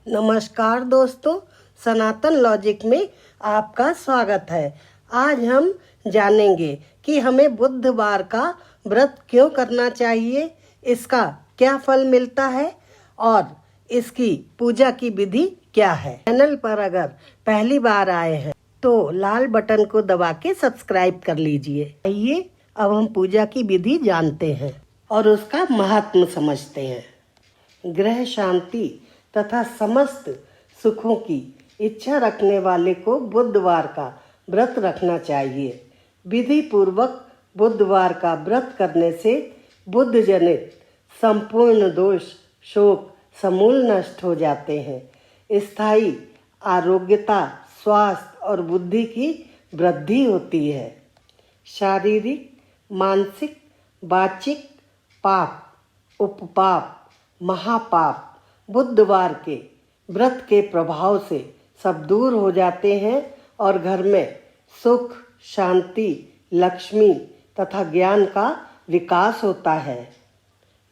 नमस्कार दोस्तों, सनातन लॉजिक में आपका स्वागत है। आज हम जानेंगे कि हमें बुधवार का व्रत क्यों करना चाहिए, इसका क्या फल मिलता है और इसकी पूजा की विधि क्या है। चैनल पर अगर पहली बार आए हैं तो लाल बटन को दबा के सब्सक्राइब कर लीजिए। आइए अब हम पूजा की विधि जानते हैं और उसका महत्व समझते हैं। ग्रह शांति तथा समस्त सुखों की इच्छा रखने वाले को बुधवार का व्रत रखना चाहिए। विधि पूर्वक बुधवार का व्रत करने से बुध जनित संपूर्ण दोष शोक समूल नष्ट हो जाते हैं। स्थायी आरोग्यता, स्वास्थ्य और बुद्धि की वृद्धि होती है। शारीरिक, मानसिक, वाचिक पाप, उपपाप, महापाप बुधवार के व्रत के प्रभाव से सब दूर हो जाते हैं और घर में सुख, शांति, लक्ष्मी तथा ज्ञान का विकास होता है।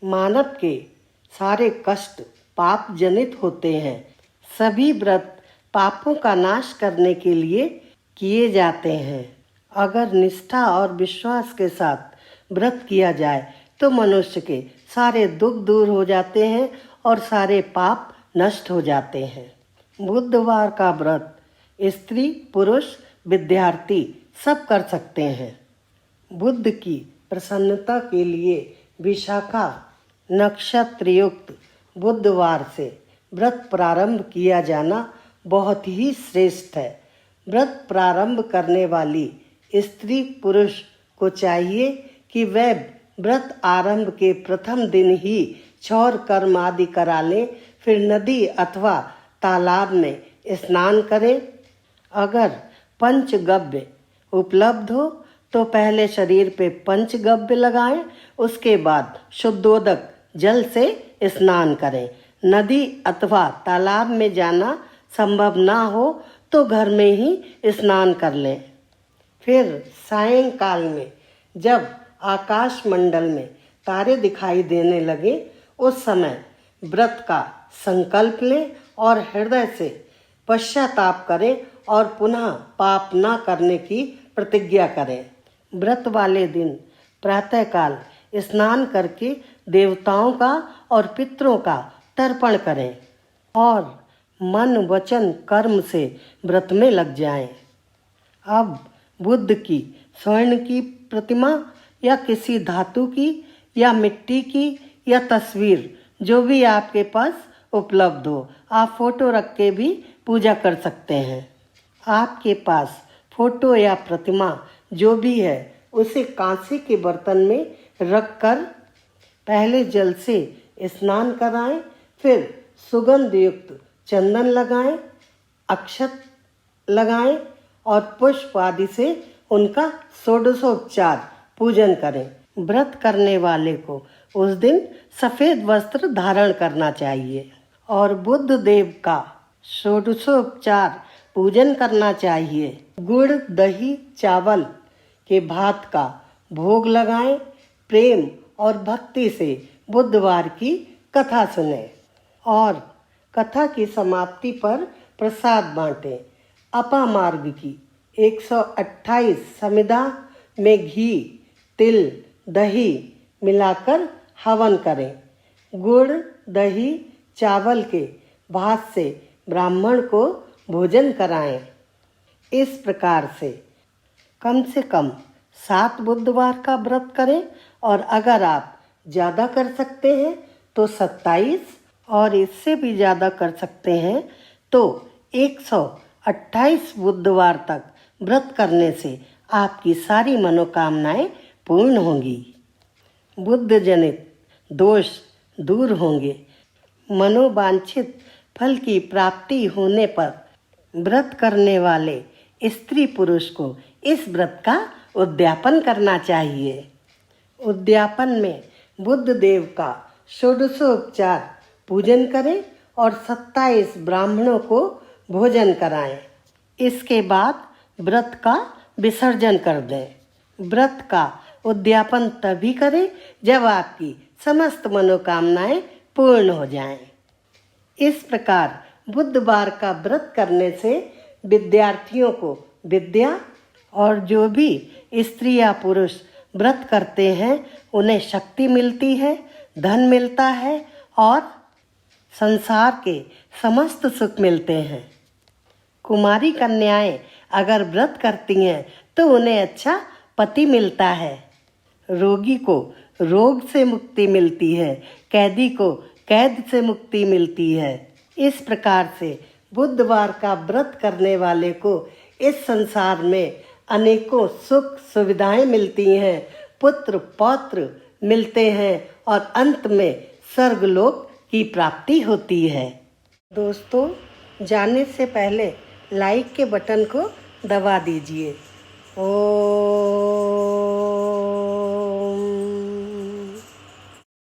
मानव के सारे कष्ट पाप जनित होते हैं। सभी व्रत पापों का नाश करने के लिए किए जाते हैं। अगर निष्ठा और विश्वास के साथ व्रत किया जाए तो मनुष्य के सारे दुख दूर हो जाते हैं और सारे पाप नष्ट हो जाते हैं। बुधवार का व्रत स्त्री, पुरुष, विद्यार्थी सब कर सकते हैं। बुध की प्रसन्नता के लिए विशाखा नक्षत्र युक्त बुधवार से व्रत प्रारंभ किया जाना बहुत ही श्रेष्ठ है। व्रत प्रारंभ करने वाली स्त्री पुरुष को चाहिए कि वह व्रत आरंभ के प्रथम दिन ही क्षौर कर्म आदि करा लें, फिर नदी अथवा तालाब में स्नान करें। अगर पंचगव्य उपलब्ध हो तो पहले शरीर पे पंचगव्य लगाएं, उसके बाद शुद्धोदक जल से स्नान करें। नदी अथवा तालाब में जाना संभव ना हो तो घर में ही स्नान कर लें। फिर सायंकाल में जब आकाश मंडल में तारे दिखाई देने लगे उस समय व्रत का संकल्प लें और हृदय से पश्चाताप करें और पुनः पाप न करने की प्रतिज्ञा करें। व्रत वाले दिन प्रातःकाल स्नान करके देवताओं का और पितरों का तर्पण करें और मन वचन कर्म से व्रत में लग जाएं। अब बुद्ध की स्वर्ण की प्रतिमा या किसी धातु की या मिट्टी की या तस्वीर जो भी आपके पास उपलब्ध हो, आप फोटो रख के भी पूजा कर सकते हैं। आपके पास फोटो या प्रतिमा जो भी है उसे कांसे के बर्तन में रखकर पहले जल से स्नान कराएं, फिर सुगंध युक्त चंदन लगाएं, अक्षत लगाएं और पुष्प आदि से उनका षोडशोपचार पूजन करें। व्रत करने वाले को उस दिन सफेद वस्त्र धारण करना चाहिए और बुद्ध देव का षोडशोपचार पूजन करना चाहिए। गुड़, दही, चावल के भात का भोग लगाएं। प्रेम और भक्ति से बुधवार की कथा सुने और कथा की समाप्ति पर प्रसाद बांटें। अपामार्ग की 128 समिधा में घी, तिल, दही मिलाकर हवन करें। गुड़, दही, चावल के भात से ब्राह्मण को भोजन कराएं। इस प्रकार से कम 7 बुधवार का व्रत करें और अगर आप ज़्यादा कर सकते हैं तो 27 और इससे भी ज़्यादा कर सकते हैं तो 128 बुधवार तक व्रत करने से आपकी सारी मनोकामनाएं पूर्ण होंगी। बुद्ध जनित दोष दूर होंगे। मनोवांछित फल की प्राप्ति होने पर व्रत करने वाले स्त्री पुरुष को इस व्रत का उद्यापन करना चाहिए। उद्यापन में बुद्ध देव का षोडशोपचार पूजन करें और 27 ब्राह्मणों को भोजन कराएं। इसके बाद व्रत का विसर्जन कर दें। व्रत का उद्यापन तभी करें जब आपकी समस्त मनोकामनाएं पूर्ण हो जाएं। इस प्रकार बुधवार का व्रत करने से विद्यार्थियों को विद्या और जो भी स्त्री या पुरुष व्रत करते हैं उन्हें शक्ति मिलती है, धन मिलता है और संसार के समस्त सुख मिलते हैं। कुमारी कन्याएं अगर व्रत करती हैं तो उन्हें अच्छा पति मिलता है, रोगी को रोग से मुक्ति मिलती है, कैदी को कैद से मुक्ति मिलती है। इस प्रकार से बुधवार का व्रत करने वाले को इस संसार में अनेकों सुख सुविधाएं मिलती हैं, पुत्र पौत्र मिलते हैं और अंत में स्वर्गलोक की प्राप्ति होती है। दोस्तों, जाने से पहले लाइक के बटन को दबा दीजिए। ओम